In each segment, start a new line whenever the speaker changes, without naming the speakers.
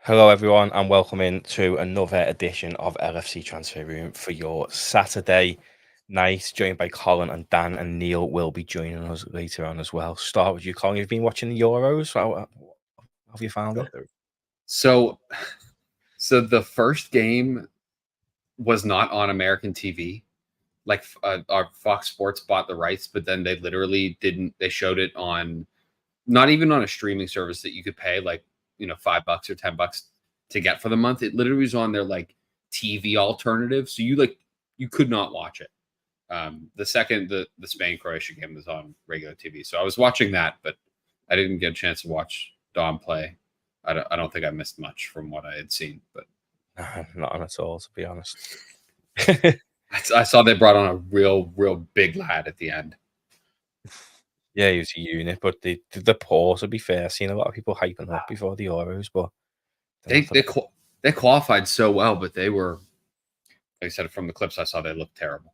Hello, everyone, and welcome in to another edition of LFC Transfer Room for your Saturday night. Joined by Colin and Dan, and Neil will be joining us later on as well. Start with you, Colin. You've been watching the Euros. How have you found it?
So the first game was not on American TV. Like our Fox Sports bought the rights, but then they literally didn't. They showed it on not even on a streaming service that you could pay like $5 or $10 to get for the month. It literally was on their like TV alternative, so you could not watch it. The second the Spain Croatia game was on regular TV, so I was watching that, but I didn't get a chance to watch Dom play. I don't think I missed much from what I had seen, but
Not on at all, to be honest.
I saw they brought on a real big lad at the end.
Yeah, he was a unit, but the poor, to be fair, I've seen a lot of people hyping up before the Euros, but
they qualified so well, but they were, like I said, from the clips I saw, they looked terrible.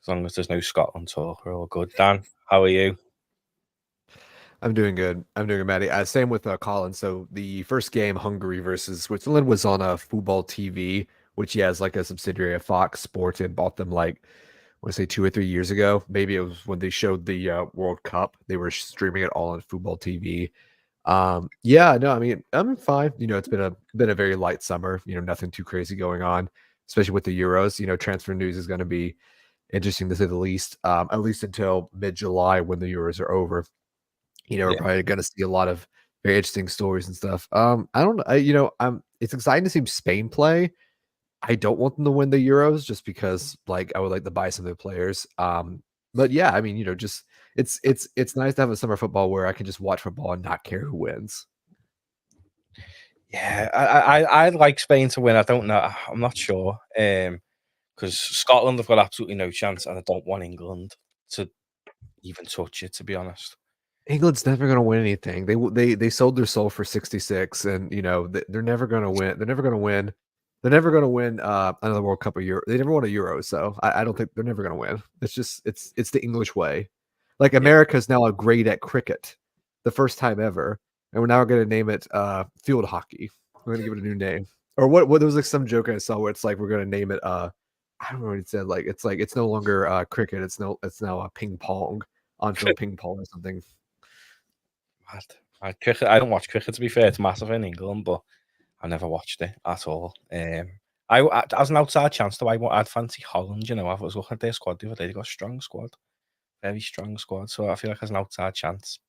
As long as there's no Scotland talk, we're all good. Dan, how are you?
I'm doing good. Matty. Same with Colin. So the first game, Hungary versus Switzerland, was on a football TV, which he has like a subsidiary of Fox Sports and bought them like, I want to say 2 or 3 years ago. Maybe it was when they showed the World Cup. They were streaming it all on football TV. Yeah, no, I mean, I'm fine. It's been a very light summer. Nothing too crazy going on, especially with the Euros. Transfer news is going to be interesting to say the least. At least until mid-July when the Euros are over. We're probably going to see a lot of very interesting stories and stuff. I don't know. It's exciting to see Spain play. I don't want them to win the Euros just because, like, I would like to buy some of their players. But yeah, I mean, just it's nice to have a summer football where I can just watch football and not care who wins.
Yeah, I'd like Spain to win. I don't know. I'm not sure. Because Scotland have got absolutely no chance, and I don't want England to even touch it, to be honest.
England's never going to win anything. They sold their soul for 66, and they're never going to win. They're never going to win. They're never going to win another World Cup or Euro. They never won a Euro, so I don't think they're never going to win. It's just it's the English way. Like America's now great at cricket, the first time ever, and we're now going to name it field hockey. We're going to give it a new name. Or what? There was like some joke I saw where it's like we're going to name it. I don't know what it said. Like it's no longer cricket. It's now ping pong, on-field ping pong or something.
Cricket. I don't watch cricket, to be fair. It's massive in England, but I never watched it at all. As an outside chance, though, I'd fancy Holland. I was looking at their squad the other day. They got a strong squad, very strong squad. So I feel like as an outside chance,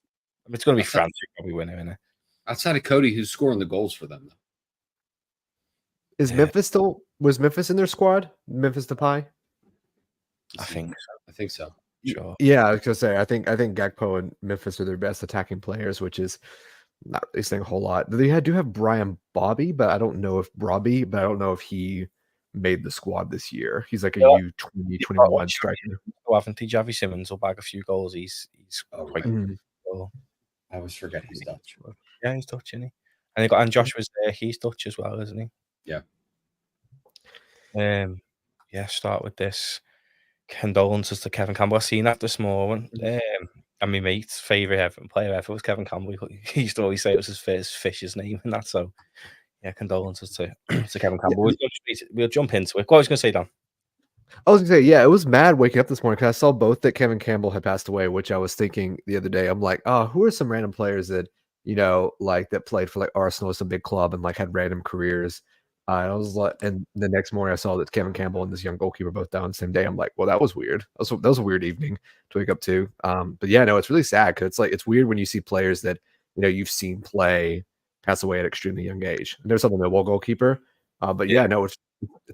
it's going to be France who probably win it, isn't it?
Outside of Cody, who's scoring the goals for them, though.
Is Memphis was Memphis in their squad? Memphis Depay?
I
think so.
Sure.
Yeah, I was gonna say I think Gakpo and Memphis are their best attacking players, which is not really saying a whole lot. They do have Brian Bobby, but I don't know if he made the squad this year. He's like a U20, 21 striker.
Haven't he? Javi Simmons will bag a few goals. He's quite good.
I always forget he's Dutch.
Yeah, he's Dutch, isn't he? And Joshua's there. He's Dutch as well, isn't he?
Yeah.
Start with this. Condolences to Kevin Campbell. I seen that this morning. And my mate's favourite player ever was Kevin Campbell. He used to always say it was his first fish's name and that. So, yeah, condolences to Kevin Campbell. We'll jump into it. What was I going to say, Dan?
I was going to say, yeah, it was mad waking up this morning because I saw both that Kevin Campbell had passed away, which I was thinking the other day. I'm like, oh, who are some random players that, like that played for like Arsenal, some big club, and like had random careers? I was like, and the next morning I saw that Kevin Campbell and this young goalkeeper both died on the same day. I'm like, well, that was weird. That was a weird evening to wake up to. But yeah, no, it's really sad because it's weird when you see players that you've seen play pass away at extremely young age. And there's something Millwall goalkeeper. But yeah, no, it's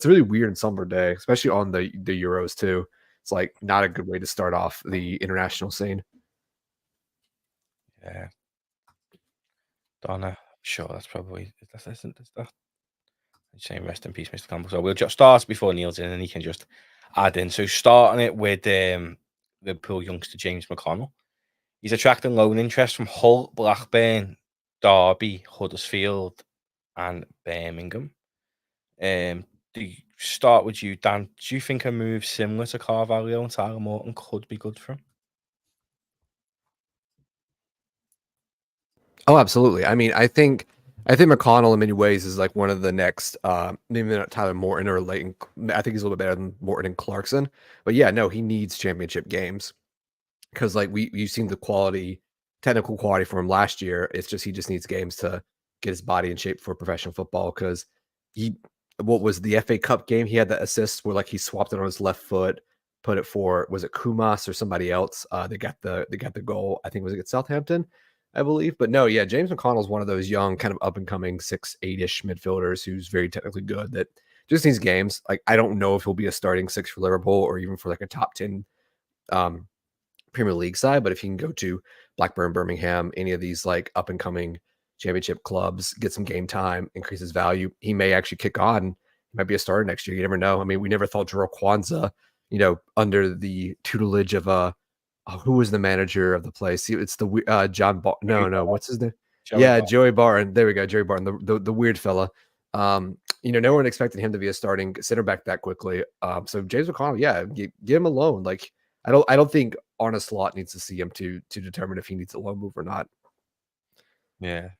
a really weird and somber day, especially on the Euros too. It's like not a good way to start off the international scene.
Yeah, Donna, sure, that's probably that. Saying rest in peace, Mr. Campbell. So we'll just start before Neil's in, and he can just add in. So starting it with Liverpool youngster James McConnell. He's attracting loan interest from Hull, Blackburn, Derby, Huddersfield, and Birmingham. To start with you, Dan, do you think a move similar to Carvalho and Tyler Morton could be good for him?
Oh, absolutely. I mean, I think I think McConnell in many ways is like one of the next, maybe not Tyler Morton or Leighton. I think he's a little bit better than Morton and Clarkson. But yeah, no, he needs championship games because like you've seen the quality, technical quality from him last year. It's just he just needs games to get his body in shape for professional football because what was the FA Cup game? He had the assist where like he swapped it on his left foot, put it for was it Kumas or somebody else? They got the goal. I think it was against Southampton, I believe. But no, yeah, James McConnell is one of those young, kind of up and coming 6'8" midfielders who's very technically good that just needs games. Like I don't know if he'll be a starting 6 for Liverpool or even for like a top 10 Premier League side, but if he can go to Blackburn, Birmingham, any of these like up and coming championship clubs, get some game time, increase his value, he may actually kick on. He might be a starter next year. You never know. I mean, we never thought Jarrell Kwanzaa, under the tutelage of who was the manager of the place? It's the John. No, what's his name? Joey Barton. There we go, Joey Barton, the weird fella. No one expected him to be a starting center back that quickly. So James McConnell, yeah, give him a loan. Like I don't think Arne Slot needs to see him to determine if he needs a loan move or not.
Yeah.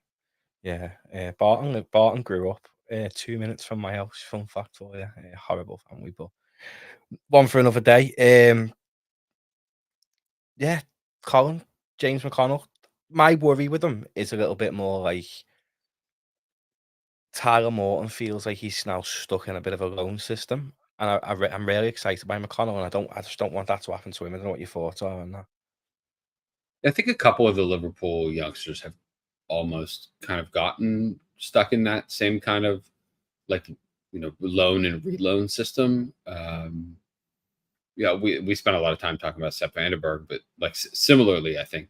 Barton grew up 2 minutes from my house. Fun fact for you. Horrible family, but one for another day. Yeah, Colin, James McConnell. My worry with him is a little bit more like Tyler Morton feels like he's now stuck in a bit of a loan system, and I'm really excited by McConnell, and I just don't want that to happen to him. I don't know what your thoughts are on that.
I think a couple of the Liverpool youngsters have almost kind of gotten stuck in that same kind of like loan and reloan system. We spent a lot of time talking about Sepp Vandenberg, but like similarly, I think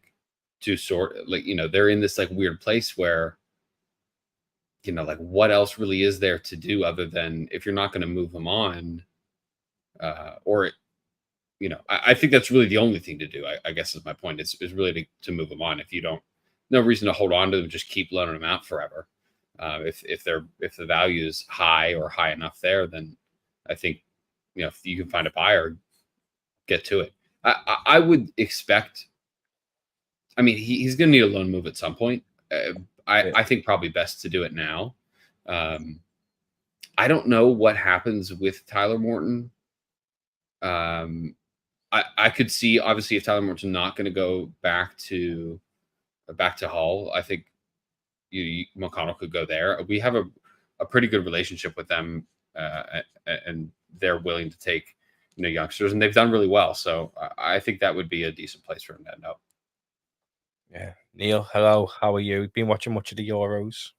to sort like they're in this like weird place where like what else really is there to do other than if you're not going to move them on, I think that's really the only thing to do. I guess is my point. Is really to move them on. If you don't, no reason to hold on to them. Just keep loaning them out forever. If the value is high or high enough there, then I think if you can find a buyer, get to it. I would expect. I mean, he's going to need a loan move at some point. I think probably best to do it now. I don't know what happens with Tyler Morton. I could see obviously if Tyler Morton's not going to go back to Hull, I think McConnell could go there. We have a pretty good relationship with them, and they're willing to take youngsters, and they've done really well. So I think that would be a decent place for him to end up.
Yeah, Neil, hello. How are you? Been watching much of the Euros?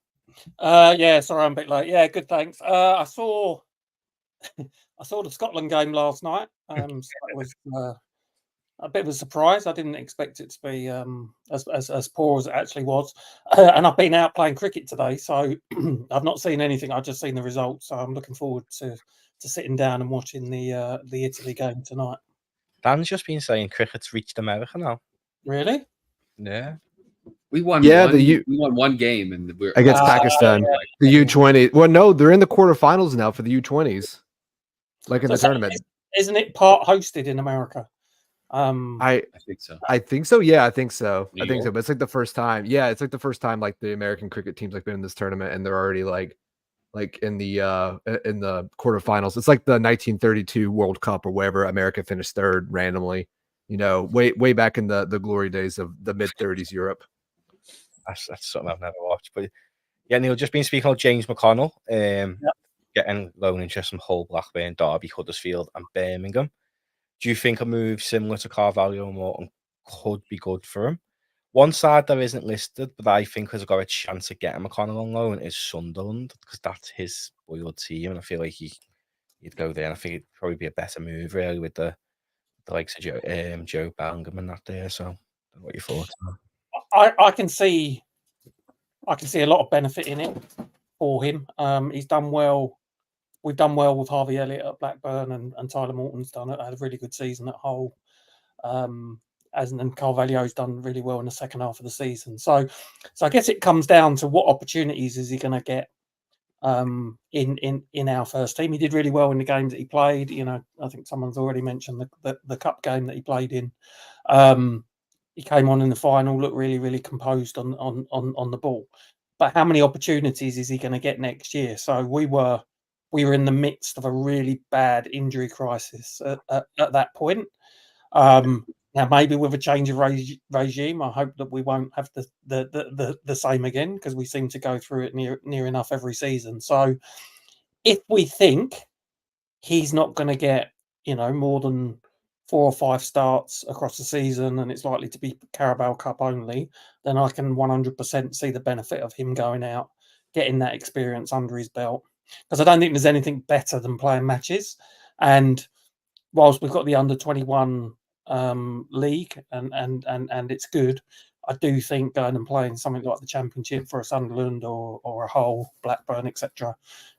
Yeah, sorry, I'm a bit late. Yeah, good, thanks. I saw the Scotland game last night. So that was a bit of a surprise. I didn't expect it to be as poor as it actually was. And I've been out playing cricket today, so I've not seen anything. I've just seen the results. So I'm looking forward to sitting down and watching the Italy game tonight.
Dan's just been saying cricket's reached America now.
Really?
Yeah.
We won. We won one game, and we're
against Pakistan.
Yeah.
The U20. Well, no, they're in the quarterfinals now for the U20s, like in the tournament.
Isn't it part hosted in America?
I think so.
I think so. Yeah, I think so.
New
I think so.
York?
But it's like the first time. Yeah, it's like the first time like the American cricket teams like been in this tournament, and they're already like in the quarterfinals. It's like the 1932 World Cup or wherever America finished third randomly. Way back in the glory days of the mid-30s Europe.
That's something I've never watched. But yeah, Neil, just been speaking about James McConnell, getting loan interest from Hull, Blackburn, Derby, Huddersfield, and Birmingham. Do you think a move similar to Carvalho and Morton could be good for him? One side that isn't listed, but I think has got a chance of getting McConnell on loan is Sunderland, because that's his boyhood team, and I feel like he'd go there. And I think it'd probably be a better move, really, with the likes of Joe Bellingham and that there. So, what your thoughts are?
I can see a lot of benefit in it for him. He's done well. We've done well with Harvey Elliott at Blackburn, and Tyler Morton's had a really good season at Hull. And Carvalho's done really well in the second half of the season. So I guess it comes down to what opportunities is he going to get in our first team. He did really well in the games that he played. I think someone's already mentioned the cup game that he played in. He came on in the final, looked really, really composed on the ball. but how many opportunities is he going to get next year? So we were in the midst of a really bad injury crisis at that point. Now, maybe with a change of regime, I hope that we won't have the same again, because we seem to go through it near enough every season. So if we think he's not going to get, more than 4 or 5 starts across the season, and it's likely to be Carabao Cup only, then I can 100% see the benefit of him going out, getting that experience under his belt. Because I don't think there's anything better than playing matches. And whilst we've got the under-21 league and it's good, I do think going and playing something like the Championship for a Sunderland or a Hull, Blackburn, etc.,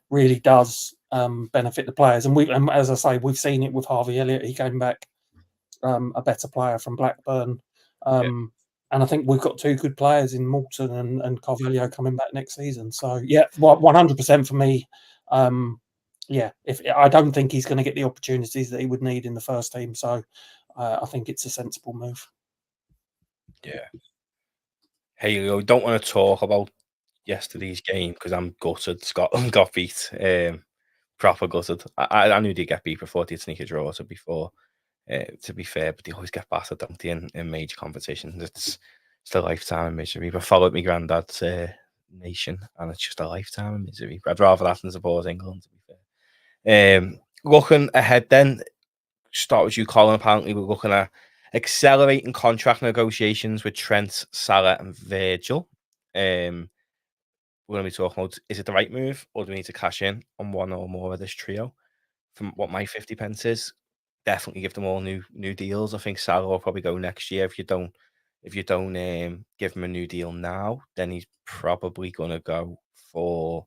really does benefit the players. And as I say, we've seen it with Harvey Elliott. He came back a better player from Blackburn. And I think we've got 2 good players in Morton and Carvalho coming back next season. So, 100% for me. If I don't think he's going to get the opportunities that he would need in the first team. So I think it's a sensible move.
Yeah. Hey, I don't want to talk about yesterday's game because I'm gutted. Scotland got beat. Proper gutted. I knew they'd get beat before they'd sneak a draw. To be fair, but they always get battered, don't they, in major competitions. It's a lifetime of misery. I followed my granddad's nation, and it's just a lifetime of misery. I'd rather that than support England, to be fair. Looking ahead then, start with you, Colin. Apparently we're looking at accelerating contract negotiations with Trent, Salah and Virgil. We're going to be talking about, is it the right move, or do we need to cash in on one or more of this trio? From what my 50 pence is, definitely give them all new deals. I think Salah will probably go next year. If you don't give him a new deal now, then he's probably going to go for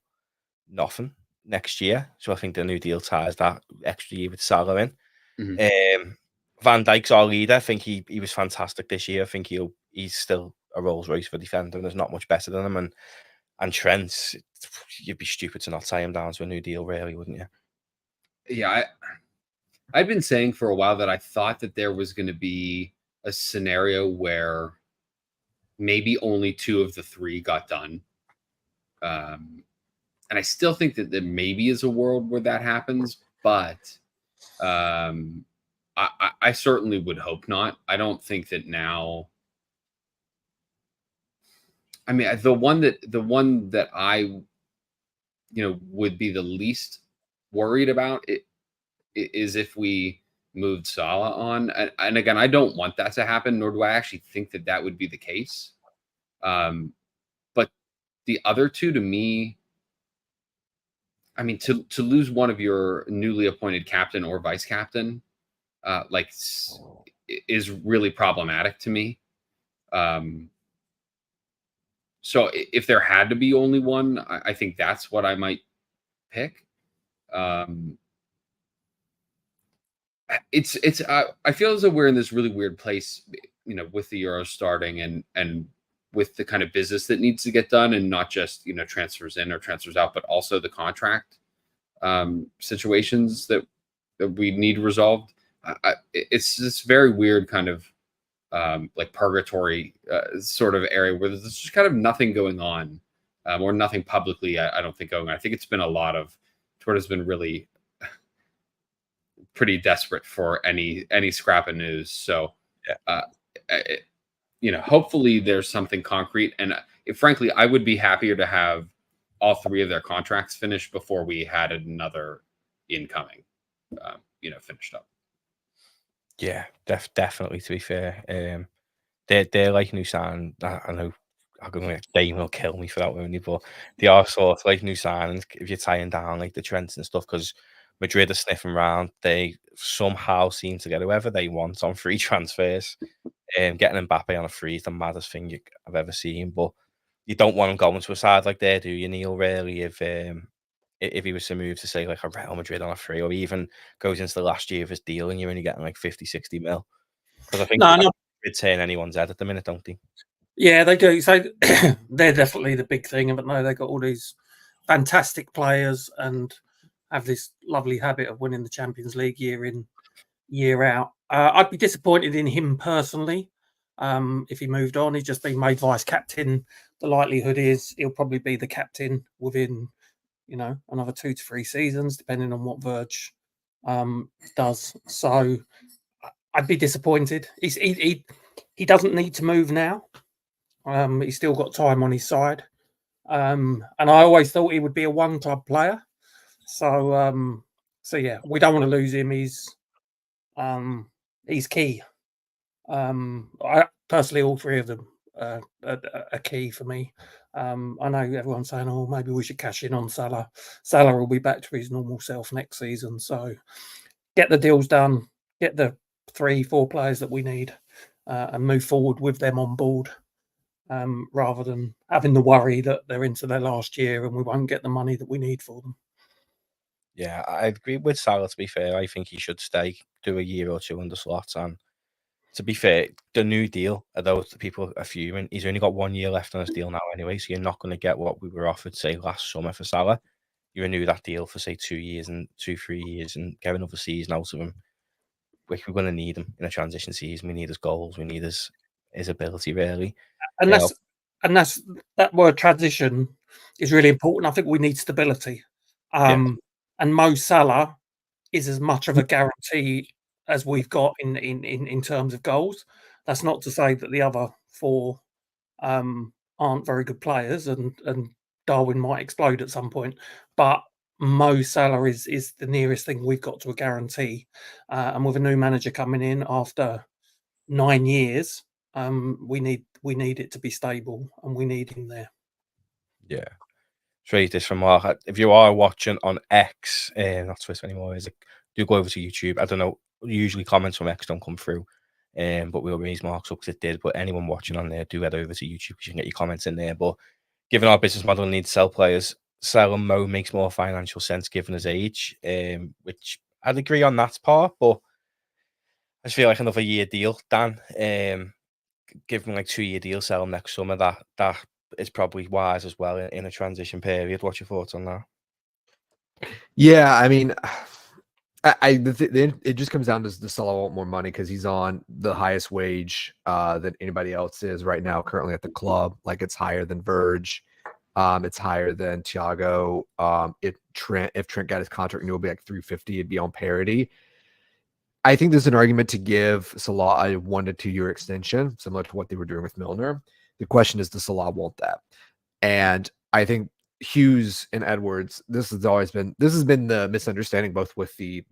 nothing next year. So I think the new deal ties that extra year with Salah in.
Mm-hmm.
Van Dijk's our leader. I think he was fantastic this year. I think he's still a Rolls Royce for defender, and there's not much better than him. And Trent, you'd be stupid to not tie him down to a new deal, really, wouldn't you?
Yeah, I've been saying for a while that I thought that there was going to be a scenario where maybe only 2 of the 3 got done. And I still think that there maybe is a world where that happens, but I certainly would hope not. I don't think that now. I mean, the one that I, would be the least worried about it is if we moved Salah on. And again, I don't want that to happen, nor do I actually think that that would be the case. But the other 2, to me, I mean, to lose one of your newly appointed captain or vice captain, is really problematic to me. So if there had to be only one, I think that's what I might pick. I feel as though we're in this really weird place, with the Euro starting and with the kind of business that needs to get done, and not just, transfers in or transfers out, but also the contract situations that we need resolved. It's this very weird kind of like purgatory sort of area where there's just kind of nothing going on, or nothing publicly. I don't think going on. I think it's been a lot of Twitter's been really pretty desperate for any scrap of news. So, hopefully there's something concrete. And frankly, I would be happier to have all 3 of their contracts finished before we had another incoming, finished up.
Yeah, definitely. To be fair, they're like new sign. I know Dane will kill me for that, won't he? But they are sort of like new signings if you're tying down like the Trents and stuff, because Madrid are sniffing around. They somehow seem to get whoever they want on free transfers. Getting Mbappe on a free is the maddest thing I've ever seen. But you don't want him going to a side like there, do you, Neil? Really, if he was to move to say like a Real Madrid on a free, or even goes into the last year of his deal and you're only getting like 50-60 mil. Because I think they'd turn anyone's head at the minute, don't they?
Yeah, they do. So they're definitely the big thing, haven't they? They've got all these fantastic players and have this lovely habit of winning the Champions League year in, year out. I'd be disappointed in him personally. If he moved on, he's just been made vice captain. The likelihood is he'll probably be the captain within, another 2 to 3 seasons, depending on what Virg does. So I'd be disappointed. He doesn't need to move now. He's still got time on his side. And I always thought he would be a one-club player. So yeah, we don't want to lose him. He's key. I personally, all 3 of them are key for me. I know everyone's saying, "Oh, maybe we should cash in on Salah." Salah will be back to his normal self next season. So get the deals done, get the 3-4 players that we need, and move forward with them on board, rather than having the worry that they're into their last year and we won't get the money that we need for them.
Yeah, I agree with Salah, to be fair. I think he should stay, do a year or 2 under slots. And to be fair, the new deal, although the people are fuming, he's only got 1 year left on his deal now anyway, so you're not going to get what we were offered, say, last summer for Salah. You renew that deal for, say, 2 years and 2-3 years and get another season out of him. We're going to need him in a transition season. We need his goals. We need his ability, really.
And that's that word transition is really important. I think we need stability. And Mo Salah is as much of a guarantee as we've got in terms of goals. That's not to say that the other 4 aren't very good players, and Darwin might explode at some point. But Mo Salah is the nearest thing we've got to a guarantee. And with a new manager coming in after 9 years, we need it to be stable, and we need him there.
Yeah. Straight this from Mark. If you are watching on X, not Twitter anymore, do go over to YouTube. I don't know. Usually comments from X don't come through, but we'll raise marks up because it did. But anyone watching on there, do head over to YouTube because you can get your comments in there. But given our business model need to sell players, selling Mo makes more financial sense given his age, which I'd agree on that part. But I just feel like another year deal, Dan. Give him like 2-year deal, sell him next summer. That is probably wise as well in a transition period. What's your thoughts on that?
Yeah, I mean, it just comes down to Salah want more money because he's on the highest wage than anybody else is right now currently at the club. Like, it's higher than Virg, it's higher than Thiago. If Trent got his contract renewal, it'd be like 350, it'd be on parity. I think there's an argument to give Salah a 1 to 2 year extension, similar to what they were doing with Milner. The question is, does Salah want that? And I think Hughes and Edwards, this has been the misunderstanding both with the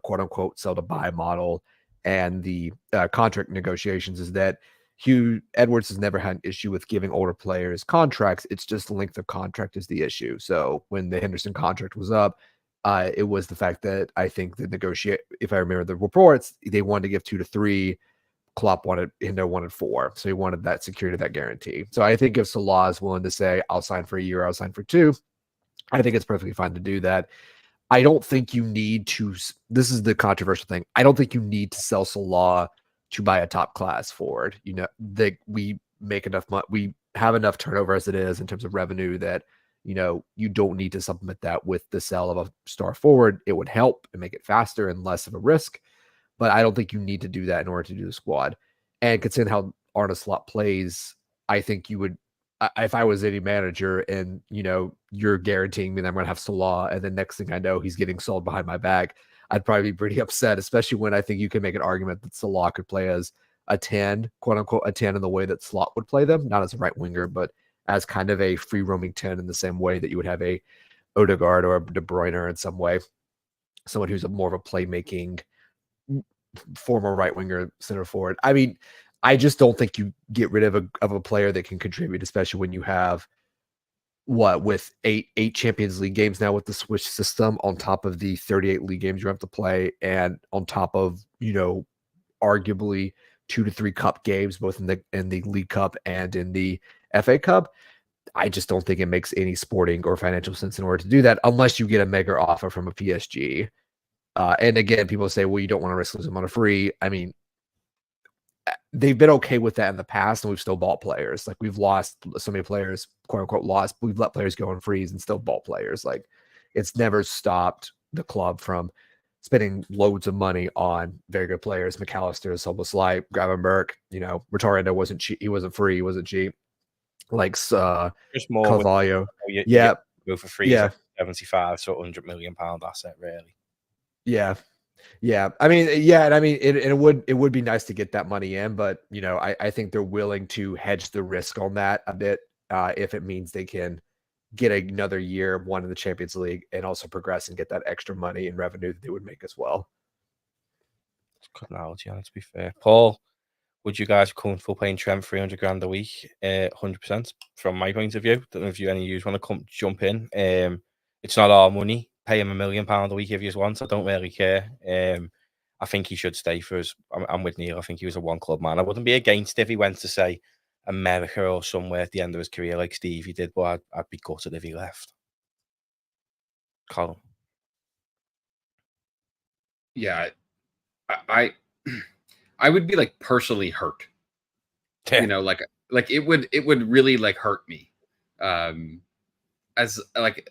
quote unquote sell to buy model and the contract negotiations, is that Edwards has never had an issue with giving older players contracts. It's just the length of contract is the issue. So when the Henderson contract was up, it was the fact that I think if I remember the reports, they wanted to give 2 to 3. Endo wanted 4. So he wanted that security, that guarantee. So I think if Salah is willing to say, I'll sign for a year, I'll sign for 2, I think it's perfectly fine to do that. I don't think you need to, this is the controversial thing, I don't think you need to sell Salah to buy a top class forward. We make enough money, we have enough turnover as it is in terms of revenue that, you don't need to supplement that with the sale of a star forward. It would help and make it faster and less of a risk. But I don't think you need to do that in order to do the squad. And considering how Arne Slot plays, I think you would, if I was any manager and, you're guaranteeing me that I'm going to have Salah, and then next thing I know, he's getting sold behind my back, I'd probably be pretty upset, especially when I think you can make an argument that Salah could play as a 10, quote unquote, a 10 in the way that Slot would play them, not as a right winger, but as kind of a free roaming 10 in the same way that you would have a Odegaard or a De Bruyne in some way, someone who's more of a playmaking former right winger center forward. I mean, I just don't think you get rid of a player that can contribute, especially when you have with eight Champions League games now with the Swiss system on top of the 38 league games you have to play, and on top of arguably 2 to 3 cup games both in the League Cup and in the FA Cup. I just don't think it makes any sporting or financial sense in order to do that unless you get a mega offer from a PSG. And again, people say, well, you don't want to risk losing them on a free. I mean, they've been okay with that in the past, and we've still bought players. Like, we've lost so many players, quote unquote, lost. We've let players go on frees and still bought players. Like, it's never stopped the club from spending loads of money on very good players. McAllister is almost like Gravenberch. Retardo wasn't cheap. He wasn't free. He wasn't cheap. Like
Just more
Carvalho.
You
Yeah.
go for free.
Yeah.
75, so £100 million asset, really.
Yeah. Yeah. I mean, yeah. And I mean, it would be nice to get that money in, but I think they're willing to hedge the risk on that a bit if it means they can get another year of one in the Champions League and also progress and get that extra money and revenue that they would make as well.
Good analogy, to be fair. Paul, would you guys be comfortable paying Trent 300 grand a week? 100% from my point of view. Don't know if any of you want to jump in. It's not our money. Pay him £1 million a week if you want. I don't really care. I think he should stay for us. I'm with Neil. I think he was a one club man. I wouldn't be against if he went to, say, America or somewhere at the end of his career like Stevie did, but I'd be gutted if he left. Colin.
Yeah, I would be like personally hurt.
Yeah.
Like it would really like hurt me. As like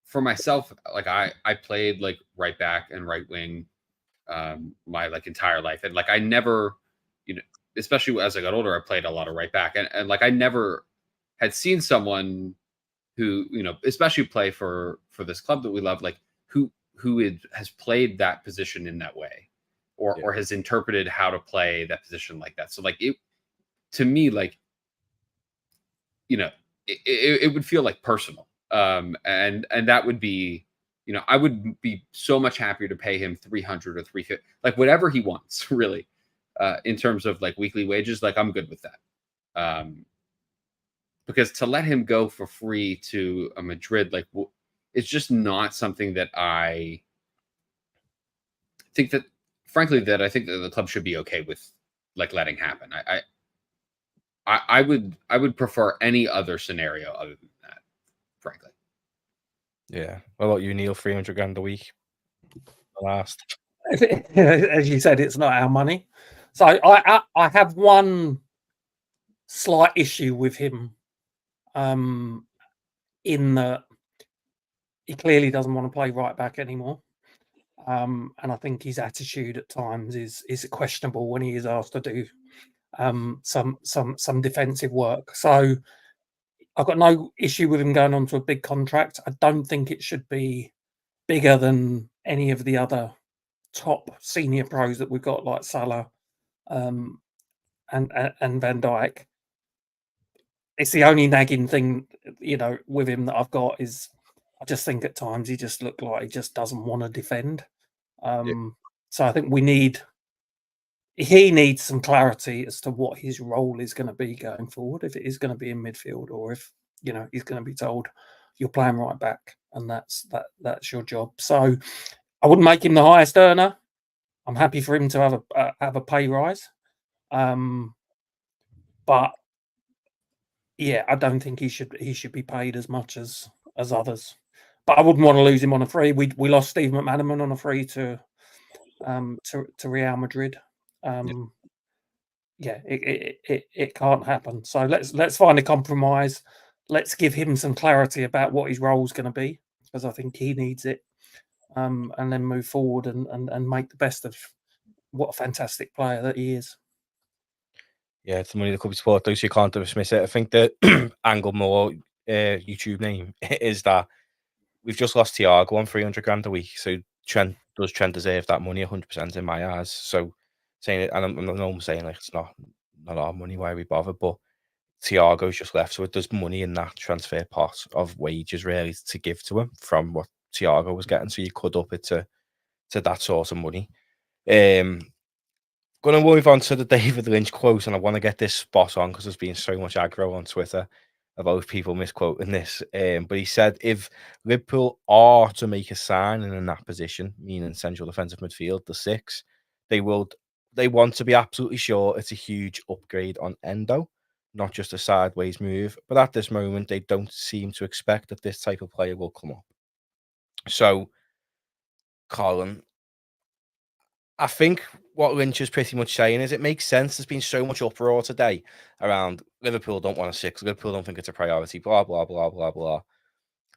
for myself, like I played like right back and right wing my like entire life, and like I never, especially as I got older, I played a lot of right back, and like I never had seen someone who especially play for this club that we love, like who has played that position in that way, or has interpreted how to play that position like that. So like it, to me, like it would feel like personal, and that would be, I would be so much happier to pay him 300 or 350, like whatever he wants, really, in terms of like weekly wages. Like I'm good with that, because to let him go for free to a Madrid, like it's just not something that I think that, frankly, that I think that the club should be okay with, like letting happen. I would prefer any other scenario other than that, frankly.
Yeah. What about you, Neil? 300 grand a week. The last.
As you said, it's not our money. So I have one slight issue with him, in that he clearly doesn't want to play right back anymore. And I think his attitude at times is questionable when he is asked to do some defensive work. So I've got no issue with him going on to a big contract. I don't think it should be bigger than any of the other top senior pros that we've got, like Salah and Van Dijk. It's the only nagging thing, with him that I've got is I just think at times he just looked like he just doesn't want to defend. So I think he needs some clarity as to what his role is going to be going forward. If it is going to be in midfield, or if he's going to be told you're playing right back and that's your job. So I wouldn't make him the highest earner. I'm happy for him to have a pay rise, but yeah, I don't think he should be paid as much as others. But I wouldn't want to lose him on a free. We lost Steve McManaman on a free to Real Madrid. It can't happen. So let's find a compromise. Let's give him some clarity about what his role is going to be, because I think he needs it, and then move forward and make the best of what a fantastic player that he is.
Yeah, it's the money that could be support, though, so you can't dismiss it. I think the angle more YouTube name is that we've just lost Thiago on 300 grand a week. So Trent deserve that money 100% in my eyes. So saying it, and I'm saying like it's not our money, why we bother, but Thiago's just left, so there's money in that transfer pot of wages really to give to him from what Thiago was getting. So you could up it to that sort of money. Going to move on to the David Lynch quote, and I want to get this spot on because there's been so much aggro on Twitter about people misquoting this. But he said, if Liverpool are to make a signing in that position, meaning central defensive midfield, the 6, they want to be absolutely sure it's a huge upgrade on Endo, not just a sideways move. But at this moment, they don't seem to expect that this type of player will come up. So, Colin, I think what Lynch is pretty much saying is it makes sense. There's been so much uproar today around Liverpool don't want a 6, Liverpool don't think it's a priority, blah, blah, blah, blah, blah.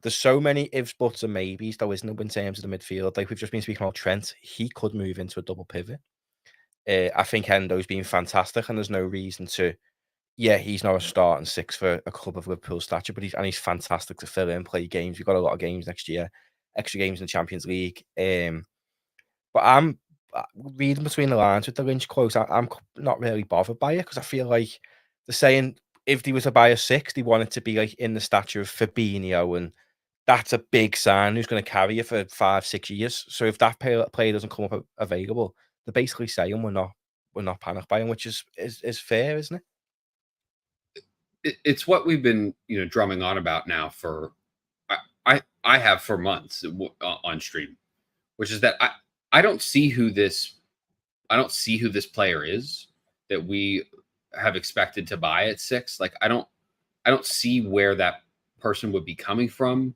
there's so many ifs, buts, and maybes, though, isn't there, in terms of the midfield? Like we've just been speaking about Trent, he could move into a double pivot. I think Endo's been fantastic, and there's no reason to. Yeah, he's not a starting six for a club of Liverpool stature, but he's fantastic to fill in, play games. We've got a lot of games next year, extra games in the Champions League. But I'm reading between the lines with the Lynch quote. I'm not really bothered by it because I feel like they're saying if they were to buy a six, they want it to be like in the stature of Fabio, and that's a big sign who's going to carry you for 5-6 years. So if that player doesn't come up available, they're basically saying we're not panic buying, which is fair, isn't it?
It's what we've been, drumming on about now for I have for months on stream, which is that I don't see who this player is that we have expected to buy at 6. Like I don't see where that person would be coming from.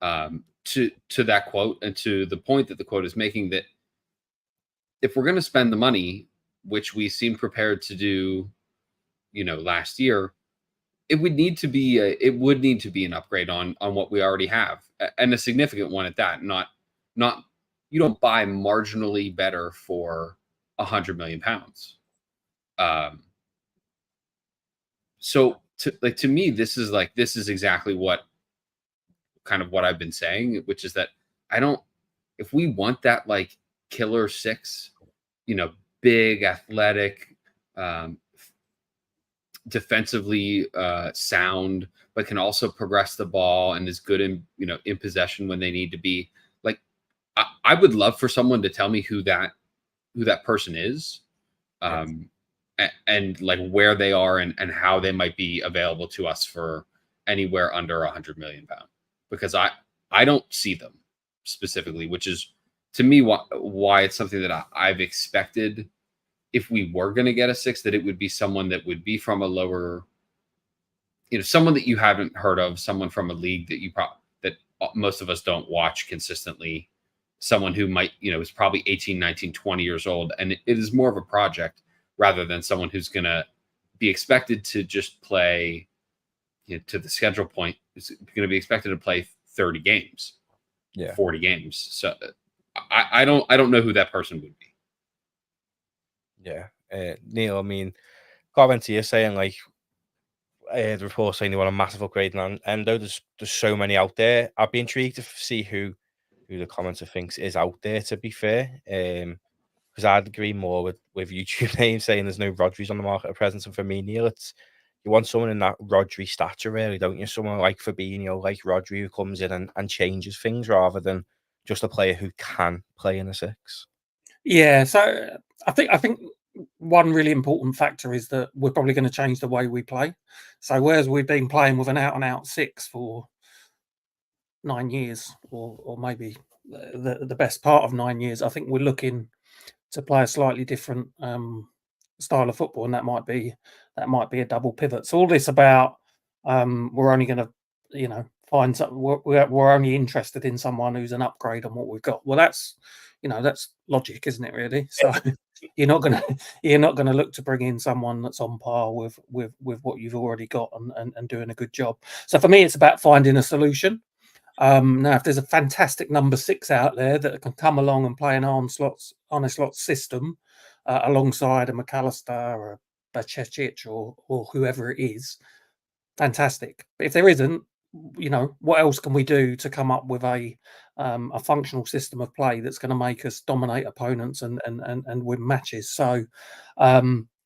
To that quote and to the point that the quote is making, that if we're going to spend the money, which we seem prepared to do, last year, it would need to be an upgrade on what we already have, and a significant one at that. Not you don't buy marginally better for £100 million. So to me, this is exactly what I've been saying, which is that if we want that like killer 6, big, athletic, defensively sound, but can also progress the ball and is good in possession when they need to be. Like I would love for someone to tell me who that person is, and like where they are and how they might be available to us for anywhere under £100 million, because I don't see them specifically, which is to me why it's something that I've expected. If we were going to get a 6, that it would be someone that would be from a lower, someone that you haven't heard of, someone from a league that most of us don't watch consistently, someone who might, is probably 18, 19, 20 years old. And it is more of a project rather than someone who's going to be expected to just play, to the schedule point, is going to be expected to play 30 games, 40 games. So I don't know who that person would be.
Yeah, Neil, I mean, comment here saying like the report saying they want a massive upgrade on Endo. There's so many out there. I'd be intrigued to see who the commenter thinks is out there. To be fair, because I'd agree more with YouTube names saying there's no Rodris on the market at present. And for me, Neil, you want someone in that Rodri stature, really, don't you? Someone like Fabinho, like Rodri, who comes in and changes things rather than just a player who can play in a 6.
Yeah, so I think one really important factor is that we're probably going to change the way we play. So whereas we've been playing with an out-and-out 6 for 9 years, or maybe the best part of 9 years, I think we're looking to play a slightly different style of football, and that might be a double pivot. So all this about we're only going to find something. We're only interested in someone who's an upgrade on what we've got. Well, that's logic, isn't it? Really. So you're not gonna look to bring in someone that's on par with what you've already got and doing a good job. So for me, it's about finding a solution. Now, if there's a fantastic number 6 out there that can come along and play an on a slot system alongside a McAllister or a Bacecic or whoever it is, fantastic. But if there isn't, what else can we do to come up with a functional system of play that's going to make us dominate opponents and win matches? So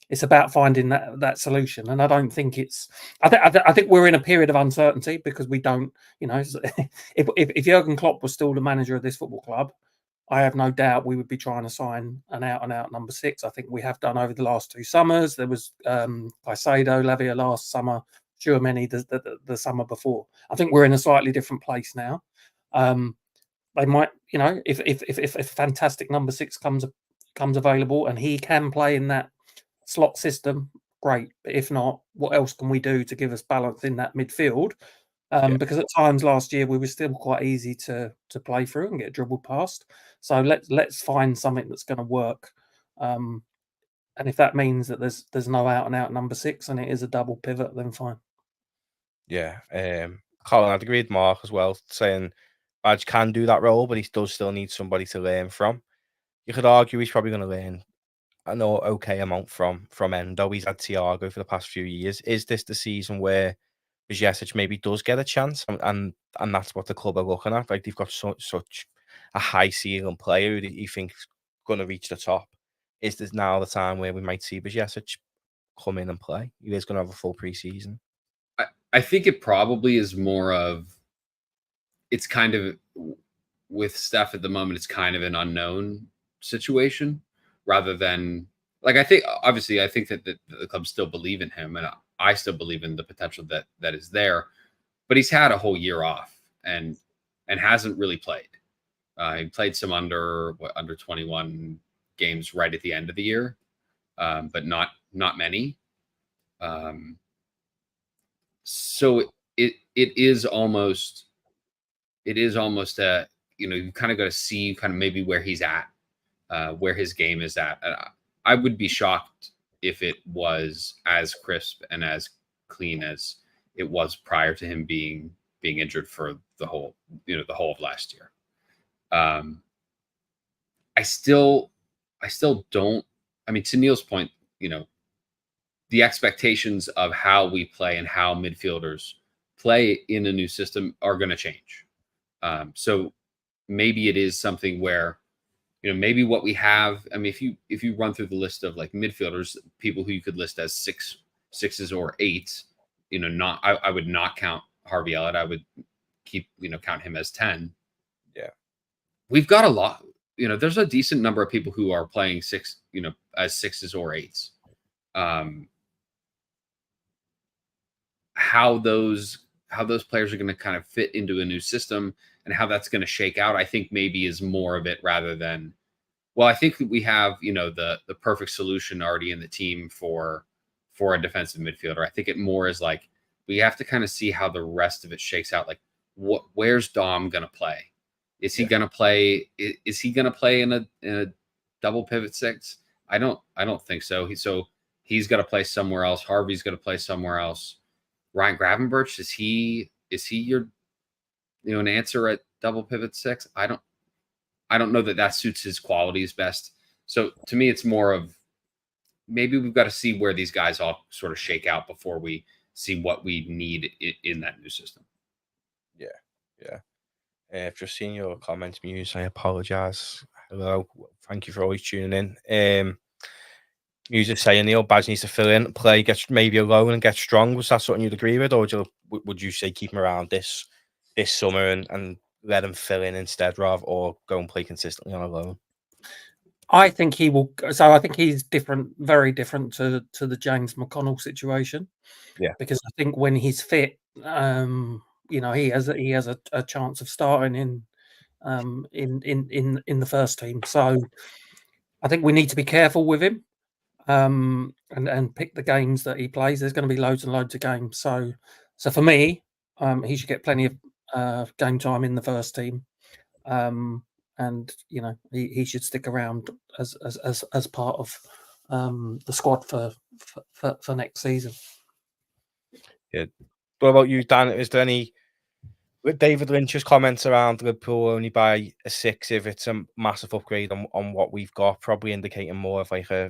it's about finding that solution, and I don't think it's. I think we're in a period of uncertainty because we don't. If Jurgen Klopp was still the manager of this football club, I have no doubt we would be trying to sign an out-and-out number 6. I think we have done over the last 2 summers. There was Caicedo, Lavia last summer. Tchouameni the summer before. I think we're in a slightly different place now. They might, if a fantastic number 6 comes available and he can play in that slot system, great. But if not, what else can we do to give us balance in that midfield? Because at times last year we were still quite easy to play through and get dribbled past. So let's find something that's going to work. And if that means that there's no out and out number 6 and it is a double pivot, then fine.
Yeah, Colin, I'd agree with Mark as well, saying Badge can do that role, but he does still need somebody to learn from. You could argue he's probably going to learn an okay amount from Endo. He's had Thiago for the past few years. Is this the season where Bajcetic maybe does get a chance, and that's what the club are looking at? Like, they've got such a high ceiling player who you think's going to reach the top. Is this now the time where we might see Bajcetic come in and play? He is going to have a full preseason.
I think it probably is more of, it's kind of, with Steph at the moment, it's kind of an unknown situation rather than, like, I think that the club still believe in him, and I still believe in the potential that is there, but he's had a whole year off and hasn't really played. He played some under 21 games right at the end of the year, but not many. So it is almost a, you kind of got to see kind of maybe where he's at, where his game is at. I would be shocked if it was as crisp and as clean as it was prior to him being injured for the whole of last year. I still don't. I mean, to Neil's point, the expectations of how we play and how midfielders play in a new system are going to change. So maybe it is something where, maybe what we have. I mean, if you run through the list of like midfielders, people who you could list as sixes or eights, I would not count Harvey Elliott. I would keep, count him as 10.
Yeah. We've
got a lot, there's a decent number of people who are playing six, as sixes or eights. How those players are going to kind of fit into a new system and how that's going to shake out, I think maybe is more of it rather than, well, I think that we have, the perfect solution already in the team for a defensive midfielder. I think it more is like, we have to kind of see how the rest of it shakes out. Like, where's Dom going to play? Is he going to play? Is he going to play in a double pivot six? I don't think so. He's got to play somewhere else. Harvey's got to play somewhere else. Ryan Gravenberch, is he your, an answer at double pivot six? I don't know that suits his qualities best. So to me, it's more of, maybe we've got to see where these guys all sort of shake out before we see what we need in that new system.
Yeah. I've just seen your comments, Muse. I apologize. Hello. Thank you for always tuning in. Muse is saying Neil Badge needs to fill in, play, get maybe alone and get strong. Was that something you'd agree with, or would you say keep him around this summer and let him fill in instead, rather, or go and play consistently on a loan?
I think he will. So I think he's different, very different to the James McConnell situation.
Yeah,
because I think when he's fit, he has a chance of starting in the first team. So I think we need to be careful with him, and pick the games that he plays. There's going to be loads and loads of games. So for me, he should get plenty of game time in the first team. And he should stick around as part of the squad for next season.
Yeah. What about you, Dan? Is there any, with David Lynch's comments around Liverpool only by a 6 if it's a massive upgrade on what we've got, probably indicating more of like a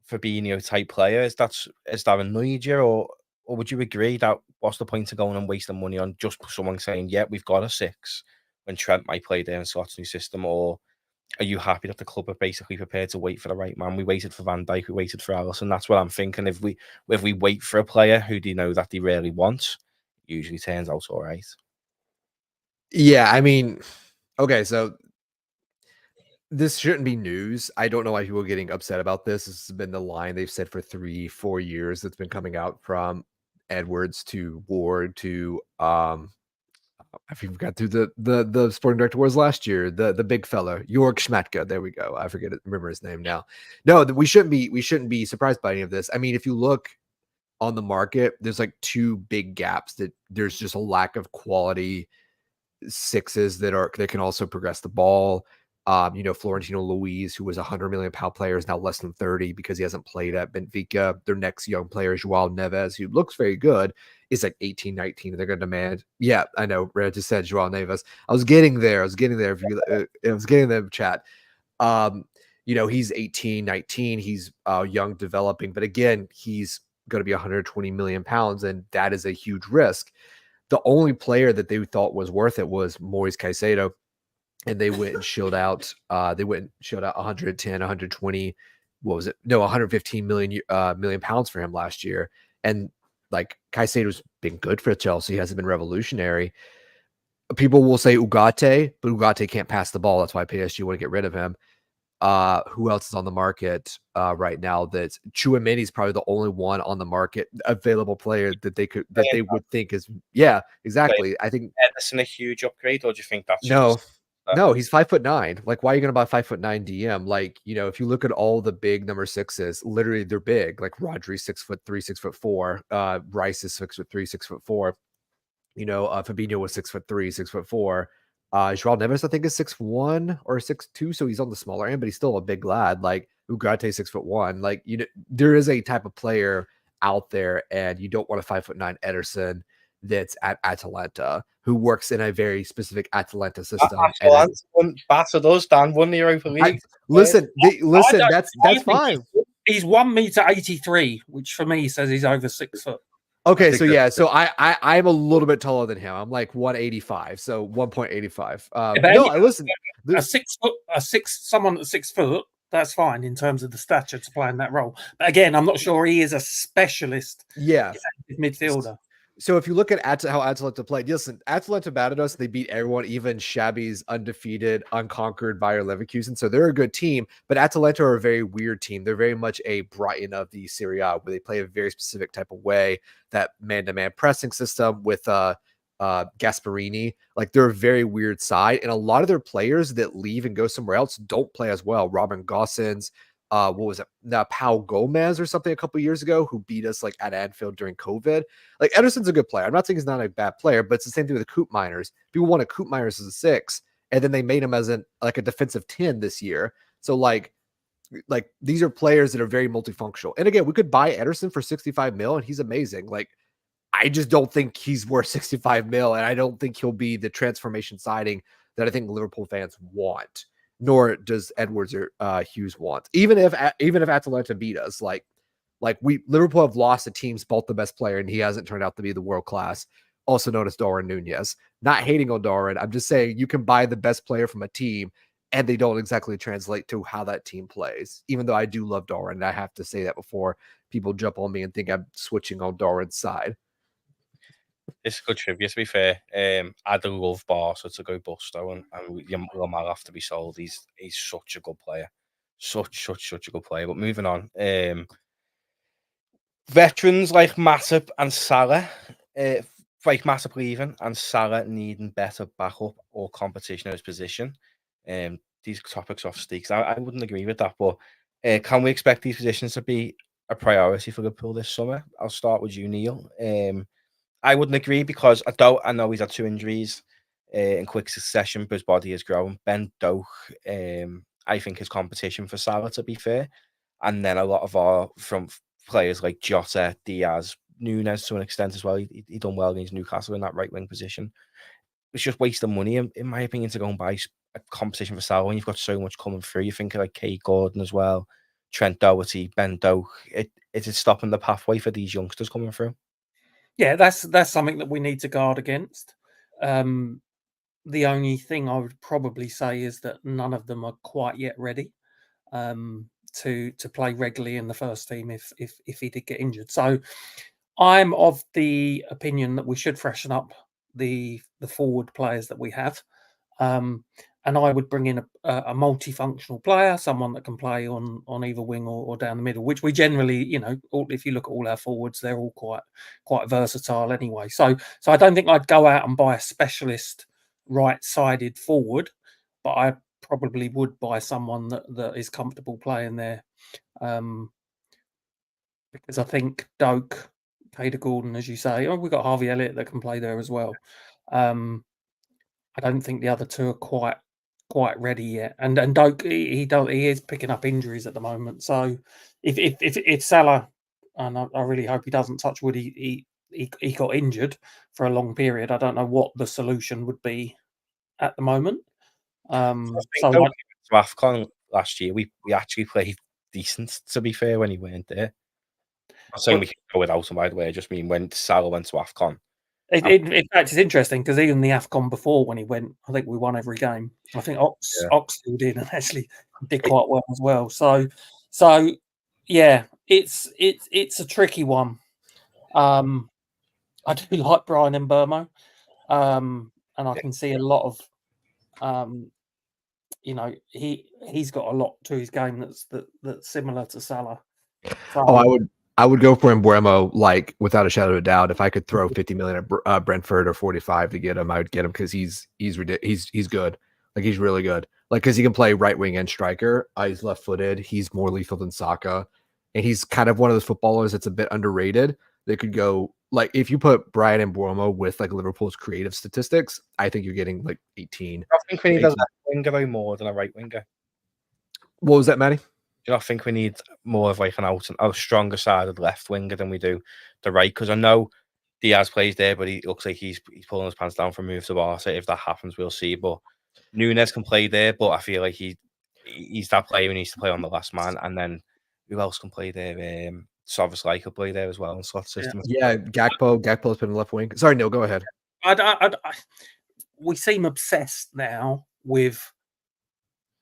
Fabio type player? Is that annoyed you, or would you agree that what's the point of going and wasting money on just someone saying, yeah, we've got a 6 when Trent might play there in Scott's new system? Or are you happy that the club are basically prepared to wait for the right man? We waited for Van Dijk, we waited for Alisson. That's what I'm thinking. If we wait for a player who do you know that they really want, it usually turns out all right.
Yeah, I mean, okay, so this shouldn't be news. I don't know why people are getting upset about this. This has been the line they've said for 3-4 years that's been coming out from Edwards to Ward to I forgot who the sporting director was last year. The big fella, Jörg Schmatka. There we go. I remember his name now. No, we shouldn't be surprised by any of this. I mean, if you look on the market, there's like 2 big gaps that there's just a lack of quality 6s that can also progress the ball. Florentino Luis, who was a £100 million player, is now less than 30 because he hasn't played at Benfica. Their next young player, Joel Neves, who looks very good, is like 18, 19. They're going to demand. Yeah, I know. Red just said Joel Neves. I was getting there. If you, I was getting there in chat. He's 18, 19. He's young, developing, but again, he's going to be 120 million pounds, and that is a huge risk. The only player that they thought was worth it was Moise Caicedo, and they went and shilled out. 110, 120. What was it? No, 115 million pounds for him last year. And like Caicedo's been good for Chelsea, he hasn't been revolutionary. People will say Ugarte, but Ugarte can't pass the ball. That's why PSG want to get rid of him. Who else is on the market right now? That's Chouameni is probably the only one on the market available player that they would think is exactly. I think
Ederson a huge upgrade, or do you think that's
no, he's 5'9". Like, why are you gonna buy 5'9" DM? Like, if you look at all the big number 6s, literally they're big. Like Rodri's 6'3", 6'4". Rice is 6'3", 6'4". Fabio was 6'3", 6'4". Joel Neves, I think, is 6'1" or 6'2", so he's on the smaller end, but he's still a big lad. Like Ugarte, 6'1". Like, there is a type of player out there, and you don't want a 5'9" Ederson that's at Atalanta, who works in a very specific Atalanta system.
Ambassadors, Dan won the Europa League.
Listen, that's fine.
He's 1.83 meters, which for me says he's over 6 foot.
Okay, so I'm a little bit taller than him. I'm like 185, so 1.85. I listen.
Someone at 6 foot, that's fine in terms of the stature to play in that role. But again, I'm not sure he is a specialist. Midfielder.
So if you look at how Atalanta played, listen, Atalanta battered us. They beat everyone, even Shabby's undefeated, unconquered Bayer Leverkusen. So they're a good team, but Atalanta are a very weird team. They're very much a Brighton of the Serie A, where they play a very specific type of way, that man-to-man pressing system with Gasperini. Like, they're a very weird side, and a lot of their players that leave and go somewhere else don't play as well. Robin Gosens, what was it? Now Pau Gomez or something a couple of years ago, who beat us like at Anfield during COVID. Like, Ederson's a good player. I'm not saying he's not a bad player, but it's the same thing with the Koopmeiners. People wanted Koopmeiners as a 6, and then they made him as a defensive 10 this year. So like these are players that are very multifunctional. And again, we could buy Ederson for 65 mil, and he's amazing. Like, I just don't think he's worth 65 mil, and I don't think he'll be the transformation signing that I think Liverpool fans want. Nor does Edwards or Hughes want. Even if Atalanta beat us, like Liverpool have lost to teams both the best player, and he hasn't turned out to be the world class, also known as Darwin Nunez. Not hating on Darwin, I'm just saying you can buy the best player from a team, and they don't exactly translate to how that team plays. Even though I do love Darwin, and I have to say that before people jump on me and think I'm switching on Darwin's side.
It's a good trivia, to be fair. I do love Barca to go bust, though, and Lamar have to be sold. He's such a good player. Such a good player. But moving on. Veterans like Matip and Salah, like Matip leaving and Salah needing better backup or competition in his position. These topics off stakes. I wouldn't agree with that, but can we expect these positions to be a priority for Liverpool this summer? I'll start with you, Neil. I wouldn't agree, because I know he's had 2 injuries in quick succession, but his body is growing. Ben Doak, I think, is competition for Salah, to be fair. And then a lot of from players like Jota, Diaz, Nunez to an extent as well. He done well against Newcastle in that right wing position. It's just wasting money, in my opinion, to go and buy a competition for Salah when you've got so much coming through. You think of like Kay Gordon as well, Trent Doherty, Ben Doak. It's stopping the pathway for these youngsters coming through.
Yeah, that's something that we need to guard against. The only thing I would probably say is that none of them are quite yet ready to play regularly in the first team if he did get injured. So I'm of the opinion that we should freshen up the forward players that we have. And I would bring in a multifunctional player, someone that can play on either wing or down the middle, which we generally, if you look at all our forwards, they're all quite versatile anyway. So I don't think I'd go out and buy a specialist right-sided forward, but I probably would buy someone that is comfortable playing there. Because I think Doak, Kader Gordon, as you say, we've got Harvey Elliott that can play there as well. I don't think the other two are quite quite ready yet, and don't he is picking up injuries at the moment. So if Salah, and I really hope he doesn't, touch wood, he got injured for a long period. I don't know what the solution would be at the moment.
I think to AFCON last year, we actually played decent, to be fair, when he weren't there. I'm saying we can go without him, by the way. I just mean when Salah went to AFCON.
In fact, it's interesting because even the AFCON before, when he went, I think we won every game. I think Oxford did, and actually did quite well as well. So yeah, it's a tricky one. I do like Brian Mbeumo, and I can see a lot of, he's got a lot to his game that's similar to Salah. So,
I would go for Mbeumo, like, without a shadow of a doubt. If I could throw 50 million at Brentford or 45 to get him, I would get him because he's good. Like, he's really good. Like, because he can play right wing and striker. He's left footed. He's more lethal than Saka, and he's kind of one of those footballers that's a bit underrated. They could go, like, if you put Brian Mbeumo with like Liverpool's creative statistics, I think you're getting like 18.
I think we need a left winger more than a right winger.
What was that, Matty?
Do you not think we need more of like a stronger side of the left winger than we do the right? Because I know Diaz plays there, but he looks like he's pulling his pants down for a move to Barca. If that happens, we'll see. But Nunes can play there, but I feel like he's that player who needs to play on the last man. And then who else can play there? Szoboszlai could play there as well in slot system.
Yeah, Gakpo's been in left wing. Sorry, no, go ahead.
We seem obsessed now with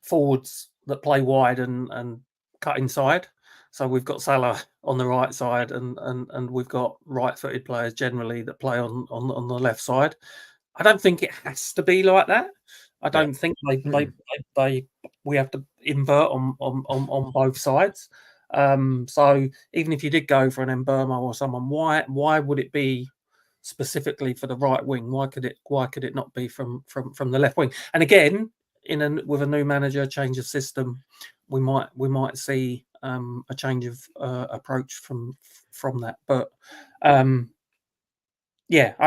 forwards that play wide and cut inside. So we've got Salah on the right side, and we've got right-footed players generally that play on the left side. I don't think it has to be like that. I don't think we have to invert on both sides. So even if you did go for an Mbeumo or someone, why would it be specifically for the right wing? Why could it not be from the left wing? And again, with a new manager, change of system, we might see a change of approach from that. But yeah, I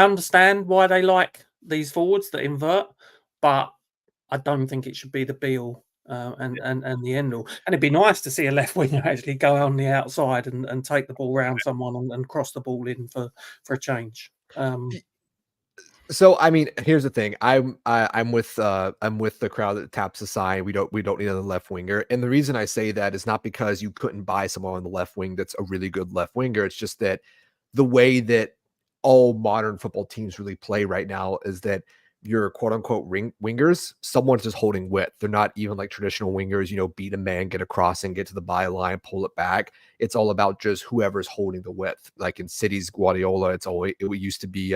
understand why they like these forwards that invert, but I don't think it should be the be all and the end all. And it'd be nice to see a left winger actually go on the outside and take the ball around someone and cross the ball in for a change.
So I mean, here's the thing. I'm with the crowd that taps the sign. We don't need another left winger. And the reason I say that is not because you couldn't buy someone on the left wing that's a really good left winger. It's just that the way that all modern football teams really play right now is that your quote unquote wingers, someone's just holding width. They're not even like traditional wingers, beat a man, get across and get to the byline, pull it back. It's all about just whoever's holding the width. Like in City's Guardiola, it used to be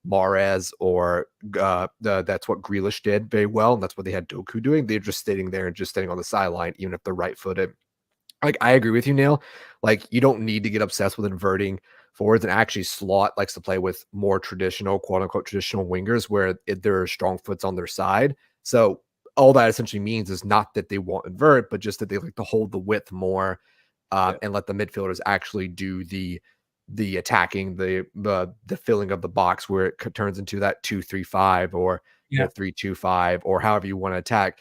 Mahrez or that's what Grealish did very well, and that's what they had Doku doing. They're just sitting there and just standing on the sideline, even if they're right-footed. Like, I agree with you, Neil. Like, you don't need to get obsessed with inverting forwards, and actually Slot likes to play with more traditional, quote-unquote traditional wingers where there are strong foots on their side. So all that essentially means is not that they won't invert, but just that they like to hold the width more and let the midfielders actually do the attacking, the filling of the box, where it turns into that 2-3-5 or 3-2-5 or however you want to attack.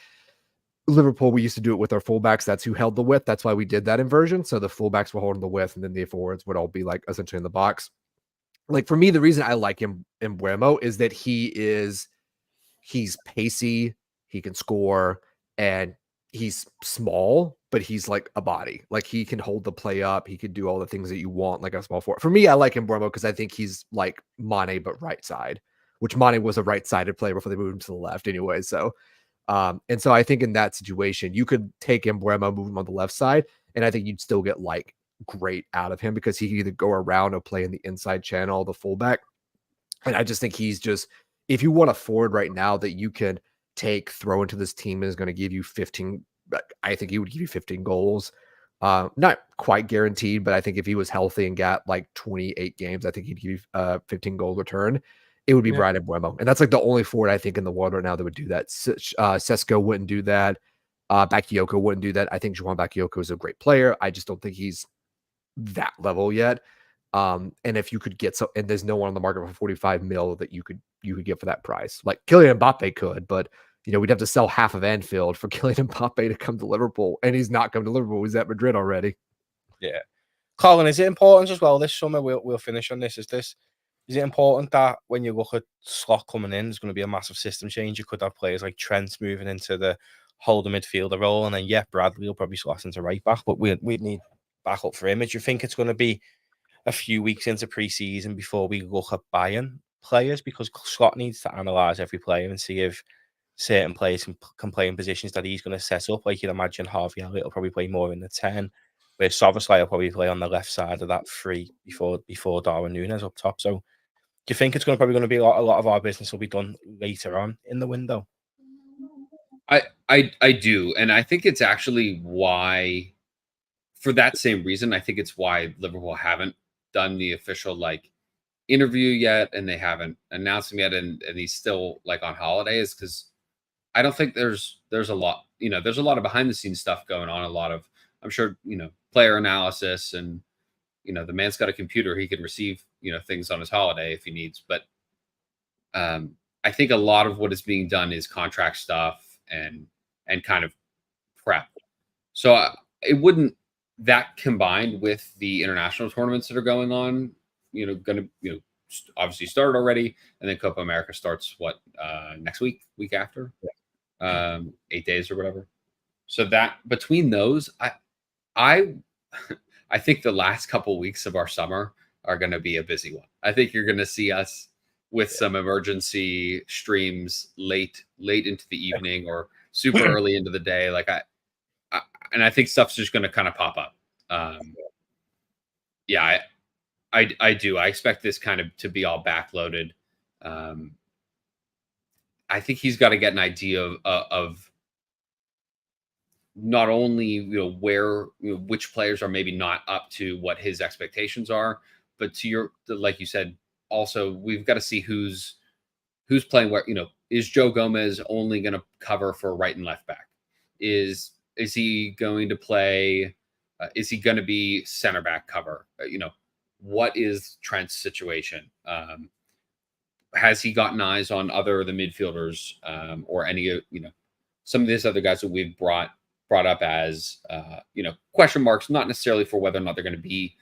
Liverpool, we used to do it with our fullbacks. That's who held the width. That's why we did that inversion. So the fullbacks were holding the width, and then the forwards would all be like essentially in the box. Like, for me, the reason I like him in Mbeumo is that he's pacey, he can score, and he's small, but he's like a body. Like, he can hold the play up. He can do all the things that you want, like a small forward. For me, I like Mbeumo because I think he's like Mane, but right side, which Mane was a right-sided player before they moved him to the left anyway. So, and so I think in that situation, you could take Mbeumo, move him on the left side, and I think you'd still get like great out of him because he can either go around or play in the inside channel, the fullback. And I just think he's just, if you want a forward right now that you can throw into this team is going to give you 15, I think he would give you 15 goals. Not quite guaranteed, but I think if he was healthy and got like 28 games, I think he'd give you 15 goal return. It would be Brian Mbeumo. And that's like the only forward I think in the world right now that would do that. Sesko wouldn't do that. Bakayoko wouldn't do that. I think João Bakayoko is a great player. I just don't think he's that level yet. And if you could get and there's no one on the market for 45 mil that you could get for that price. Like Kylian Mbappe could, but we'd have to sell half of Anfield for Kylian Mbappe to come to Liverpool, and he's not coming to Liverpool. He's at Madrid already.
Yeah. Colin, is it important as well this summer? We'll finish on this. Is it important that when you look at Slot coming in, there's going to be a massive system change? You could have players like Trent moving into the holder midfielder role, and then Bradley will probably slot into right back, but we'd need backup for him. Do you think it's going to be a few weeks into pre-season before we look at buying players? Because Scott needs to analyse every player and see if certain players can play in positions that he's going to set up. Like you'd imagine Harvey Elliott will probably play more in the 10, where Soboslai will probably play on the left side of that 3 before Darwin Núñez up top. So do you think it's probably going to be a lot of our business will be done later on in the window?
I do. And I think it's actually why, for that same reason, I think it's why Liverpool haven't done the official interview yet, and they haven't announced him yet, and he's still on holiday, is because I don't think there's a lot, there's a lot of behind the scenes stuff going on, a lot of, I'm sure, player analysis, and the man's got a computer, he can receive things on his holiday if he needs. But I think a lot of what is being done is contract stuff and kind of prep. So it wouldn't, that combined with the international tournaments that are going on, going to obviously started already, and then Copa America starts next week after, 8 days or whatever. So that between those, I think the last couple weeks of our summer are going to be a busy one. I think you're going to see us with some emergency streams late into the evening or super early into the day. And I think stuff's just going to kind of pop up. I do. I expect this kind of to be all backloaded. I think he's got to get an idea of not only where which players are maybe not up to what his expectations are, but like you said, also we've got to see who's playing where. Is Joe Gomez only going to cover for right and left back? Is he going to play? Is he going to be center back cover? What is Trent's situation? Has he gotten eyes on other of the midfielders, or any some of these other guys that we've brought up as question marks, not necessarily for whether or not they're going to be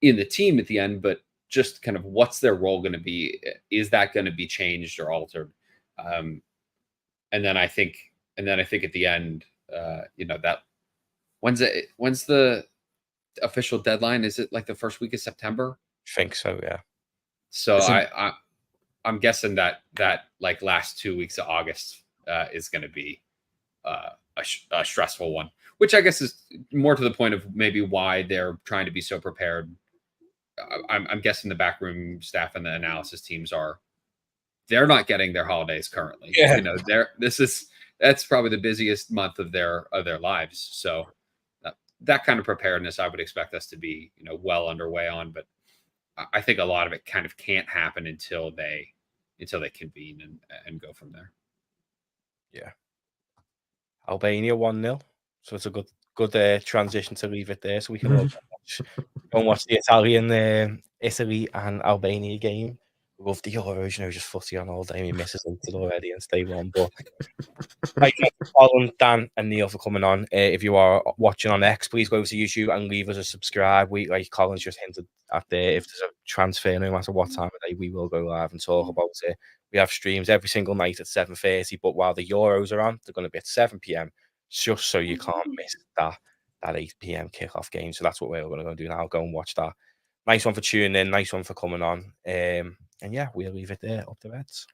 in the team at the end, but just kind of what's their role going to be? Is that going to be changed or altered? And then I think at the end, that when's the official deadline? Is it the first week of September?
I think so, yeah.
So I'm guessing that last 2 weeks of August is going to be a stressful one, which I guess is more to the point of maybe why they're trying to be so prepared. I'm guessing the backroom staff and the analysis teams they're not getting their holidays currently.
Yeah.
That's probably the busiest month of their lives. So that kind of preparedness, I would expect us to be, well underway on, but I think a lot of it kind of can't happen until they convene and go from there.
Yeah. Albania 1-0. So it's a good transition to leave it there, so we can all go and watch the Italy and Albania game. Love the Euros, just footy on all day. We misses it already and stay on. But thank you, Colin, Dan, and Neil for coming on. If you are watching on X, please go to YouTube and leave us a subscribe. Like Colin's just hinted at there, if there's a transfer, no matter what time of day, we will go live and talk about it. We have streams every single night at 7:30, but while the Euros are on, they're going to be at 7 p.m. just so you can't miss that 8 p.m. kickoff game. So that's what we're going to go do now. Go and watch that. Nice one for tuning in. Nice one for coming on. And yeah, we'll leave it there. Up the Reds.